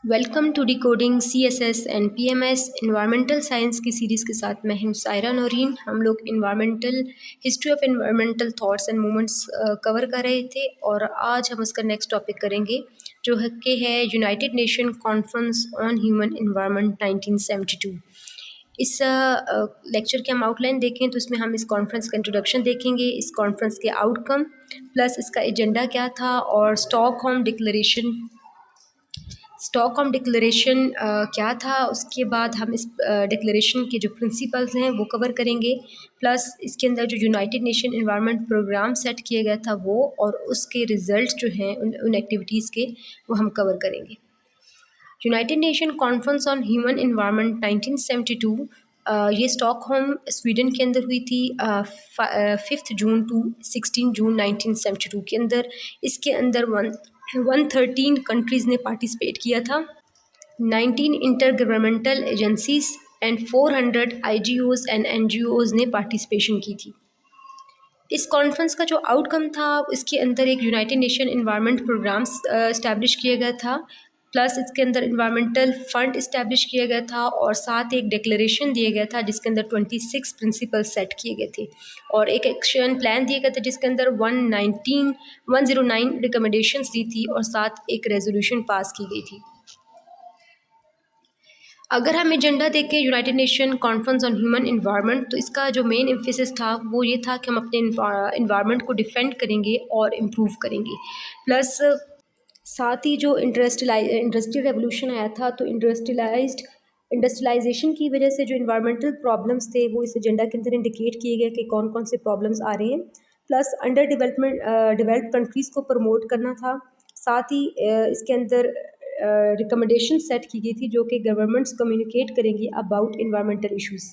Welcome to decoding CSS and PMS environmental science की series के साथ मैं हूं सायरा नौरीन। हम लोग environmental history of environmental thoughts and movements cover कर रहे थे और आज हम उसका नेक्स्ट टॉपिक करेंगे जो है United nation conference on human environment 1972। इस लेक्चर के हम आउटलाइन देखें तो इसमें हम इस कॉन्फ्रेंस का इंट्रोडक्शन देखेंगे, इस कॉन्फ्रेंस के आउटकम प्लस इसका एजेंडा क्या था और स्टॉकहोम डिक्लेरेशन क्या था। उसके बाद हम इस डिक्लेरेशन के जो प्रिंसिपल्स हैं वो कवर करेंगे, प्लस इसके अंदर जो United Nation Environment Programme set किया गया था वो और उसके रिजल्ट जो हैं उन एक्टिविटीज़ के वो हम कवर करेंगे। United nation conference on human environment 1972 ये स्टॉकहोम स्वीडन के अंदर हुई थी 5 जून टू 16 जून 1972 के अंदर। इसके अंदर 113 कंट्रीज़ ने पार्टिसिपेट किया था, 19 inter governmental agencies and 400 IGOs and NGOs ने पार्टिसिपेशन की थी। इस कॉन्फ्रेंस का जो आउटकम था इसके अंदर एक United Nation Environment Programme establish किया गया था, प्लस इसके अंदर इन्वायरमेंटल फ़ंड इस्टेब्लिश किया गया था और साथ एक डिक्लेरेशन दिया गया था जिसके अंदर 26 प्रिंसिपल सेट किए गए थे और एक एक्शन प्लान दिया गया था जिसके अंदर 109 रिकमेंडेशंस दी थी और साथ एक रेजोल्यूशन पास की गई थी। अगर हम एजेंडा देखें United nation conference on human environment तो इसका जो मेन एम्फेसिस था वो ये था कि हम अपने एनवायरनमेंट को डिफेंड करेंगे और इम्प्रूव करेंगे। प्लस साथ ही जो इंडस्ट्रियल रेवोल्यूशन आया था तो इंडस्ट्रियलाइजेशन की वजह से जो इन्वायरमेंटल प्रॉब्लम्स थे वो इस एजेंडा के अंदर इंडिकेट किए गए कि कौन कौन से प्रॉब्लम्स आ रहे हैं। प्लस अंडर डेवलप्ड कंट्रीज़ को प्रमोट करना था। साथ ही इसके अंदर रिकमेंडेशन सेट की गई थी जो कि गवर्नमेंट्स कम्युनिकेट करेंगी about environmental issues.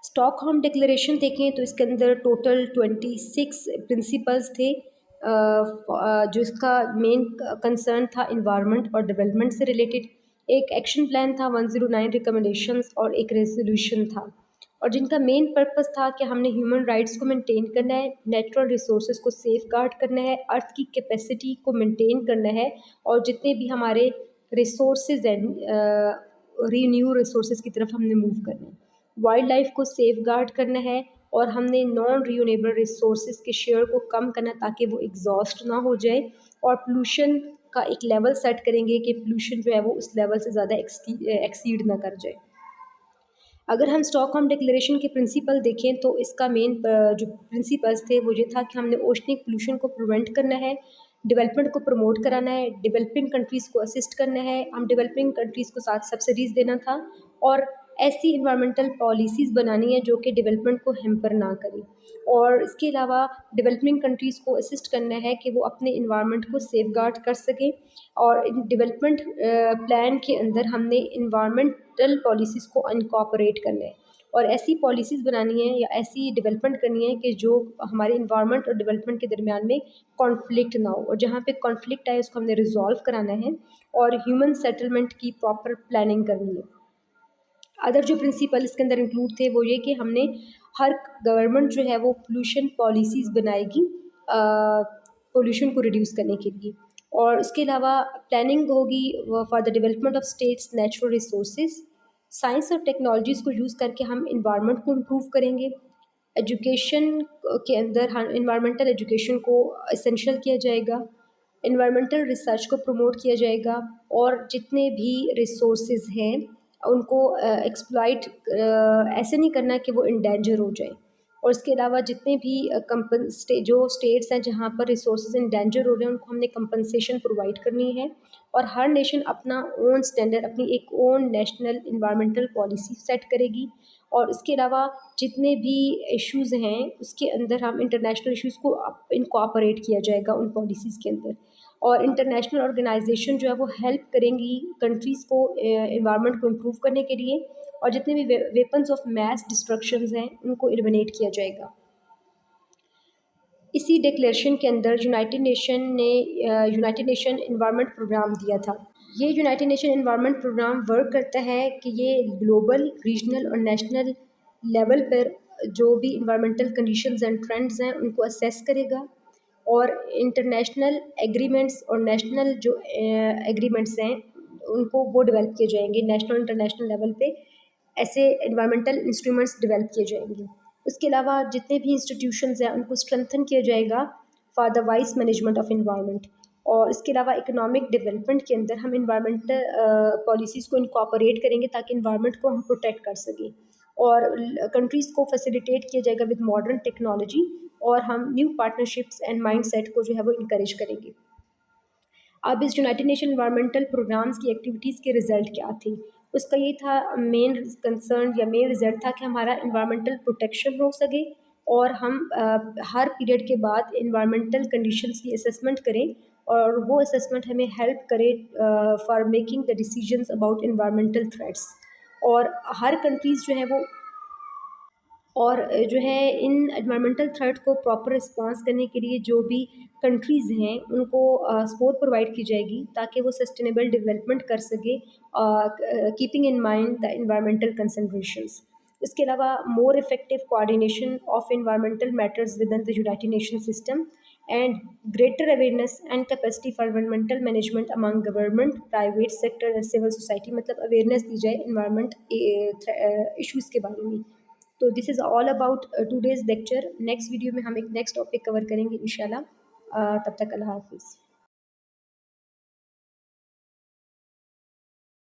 Stockholm declaration देखें तो इसके अंदर टोटल 26 प्रिंसिपल्स थे जो इसका मेन कंसर्न था इन्वायरमेंट और डेवलपमेंट से रिलेटेड। एक एक्शन प्लान था, 109 रिकमेंडेशंस और एक रेजोल्यूशन था और जिनका मेन पर्पस था कि हमने ह्यूमन राइट्स को मेंटेन करना है, नेचुरल रिसोर्सेज को सेफ गार्ड करना है, अर्थ की कैपेसिटी को मेंटेन करना है और जितने भी हमारे रिसोर्सेज हैं रीन्यू रिसोर्सेज की तरफ हमने मूव करना है, वाइल्ड लाइफ को सेफ गार्ड करना है और हमने नॉन रिन्यूएबल रिसोर्सेज के शेयर को कम करना ताकि वो एग्जॉस्ट ना हो जाए और पोल्यूशन का एक लेवल सेट करेंगे कि पोल्यूशन जो है वो उस लेवल से ज़्यादा एक्सीड ना कर जाए। अगर हम स्टॉकहोम डिक्लेरेशन के प्रिंसिपल देखें तो इसका मेन जो प्रिंसिपल्स थे वो ये था कि हमने ओशनिक पोल्यूशन को प्रिवेंट करना है, डेवलपमेंट को प्रमोट कराना है, डेवलपिंग कंट्रीज़ को असिस्ट करना है, हम डेवलपिंग कंट्रीज़ को साथ सब्सिडीज़ देना था और ऐसी इन्वायरमेंटल पॉलिसीज़ बनानी है जो कि डेवलपमेंट को हैम्पर ना करें और इसके अलावा डेवलपिंग कंट्रीज़ को असिस्ट करना है कि वो अपने इन्वायरमेंट को सेफ गार्ड कर सकें और डेवलपमेंट प्लान के अंदर हमने इन्वायरमेंटल पॉलिसीज़ को इनकॉर्पोरेट करना है और ऐसी पॉलिसीज़ बनानी है या ऐसी डेवलपमेंट करनी है कि जो हमारे इन्वायरमेंट और डेवलपमेंट के दरमियान में कॉन्फ्लिक्ट ना हो और जहाँ पे कॉन्फ्लिक्ट आए उसको हमने रिजॉल्व कराना है और ह्यूमन सेटलमेंट की प्रॉपर प्लानिंग करनी है। अदर जो प्रिंसिपल इसके अंदर इंक्लूड थे वो ये कि हमने हर गवर्नमेंट जो है वो पोल्यूशन पॉलिसीज़ बनाएगी पोल्यूशन को रिड्यूस करने के लिए और इसके अलावा प्लानिंग होगी for the development of states natural resources. Science और टेक्नोलॉजीज़ को यूज़ करके हम इन्वायरमेंट को इम्प्रूव करेंगे। एजुकेशन के अंदर हम इन्वायरमेंटल एजुकेशन को एसेंशियल किया जाएगा, इन्वायरमेंटल रिसर्च को प्रमोट किया जाएगा और जितने भी रिसोर्सेज हैं उनको एक्सप्लॉइट ऐसे नहीं करना कि वो इंडेंजर हो जाए और इसके अलावा जितने भी जो स्टेट्स हैं जहाँ पर रिसोर्सेज इंडेंजर हो रहे हैं उनको हमने कंपनसेशन प्रोवाइड करनी है और हर नेशन अपना ओन स्टैंडर्ड अपनी एक own national environmental policy set करेगी और इसके अलावा जितने भी इश्यूज़ हैं उसके अंदर हम इंटरनेशनल इश्यूज़ को इनकॉर्पोरेट किया जाएगा उन पॉलिसीज़ के अंदर और इंटरनेशनल ऑर्गेनाइजेशन जो है वो हेल्प करेंगी कंट्रीज़ को एनवायरनमेंट को इम्प्रूव करने के लिए और जितने भी वेपन्स ऑफ मैस डिस्ट्रक्शंस हैं उनको एलिमिनेट किया जाएगा। इसी डिक्लेरेशन के अंदर यूनाइटेड नेशन एनवायरनमेंट प्रोग्राम दिया था। ये United Nation Environment Programme work करता है कि ये ग्लोबल रीजनल और नेशनल लेवल पर जो भी इन्वायरमेंटल कंडीशंस एंड ट्रेंड्स हैं उनको असेस करेगा और इंटरनेशनल एग्रीमेंट्स और नेशनल जो एग्रीमेंट्स हैं उनको वो डेवलप किए जाएंगे, नेशनल इंटरनेशनल लेवल पे ऐसे इन्वायरमेंटल इंस्ट्रूमेंट्स डेवलप किए जाएंगे। उसके अलावा जितने भी इंस्टीट्यूशंस हैं उनको स्ट्रेंथन किया जाएगा for the vice management of environment. और इसके अलावा इकोनॉमिक डेवलपमेंट के अंदर हम इन्वायरमेंटल पॉलिसीज़ को इनकॉर्पोरेट करेंगे ताकि इन्वायरमेंट को हम प्रोटेक्ट कर सकें। और कंट्रीज़ को फैसिलिटेट किया जाएगा विद मॉडर्न टेक्नोलॉजी, और हम न्यू पार्टनरशिप्स एंड माइंडसेट को जो है वो इनकरेज करेंगे। अब इस यूनाइटेड नेशन एनवायरमेंटल प्रोग्राम्स की एक्टिविटीज़ के रिज़ल्ट क्या थे? उसका ये था, मेन कंसर्न या मेन रिज़ल्ट था कि हमारा एनवायरमेंटल प्रोटेक्शन हो सके, और हम हर पीरियड के बाद एनवायरमेंटल कंडीशंस की असेसमेंट करें, और वो असेसमेंट हमें हेल्प करे for making the decisions about environmental threats. और हर कंट्रीज़ जो है वो, और जो है इन एनवायरमेंटल थ्रेट को प्रॉपर रिस्पॉन्स करने के लिए जो भी कंट्रीज़ हैं उनको सपोर्ट प्रोवाइड की जाएगी ताकि वो सस्टेनेबल डेवलपमेंट कर सके, keeping in mind the environmental considerations. इसके अलावा more effective coordination of environmental matters with in the United Nation system, and greater awareness and capacity for environmental management among government, private sector and civil society. मतलब awareness दी जाए environment issues के बारे में। तो this is all about today's lecture. Next video में हम एक नेक्स्ट टॉपिक कवर करेंगे इंशाल्लाह। तब तक अल्लाह हाफ़िज़।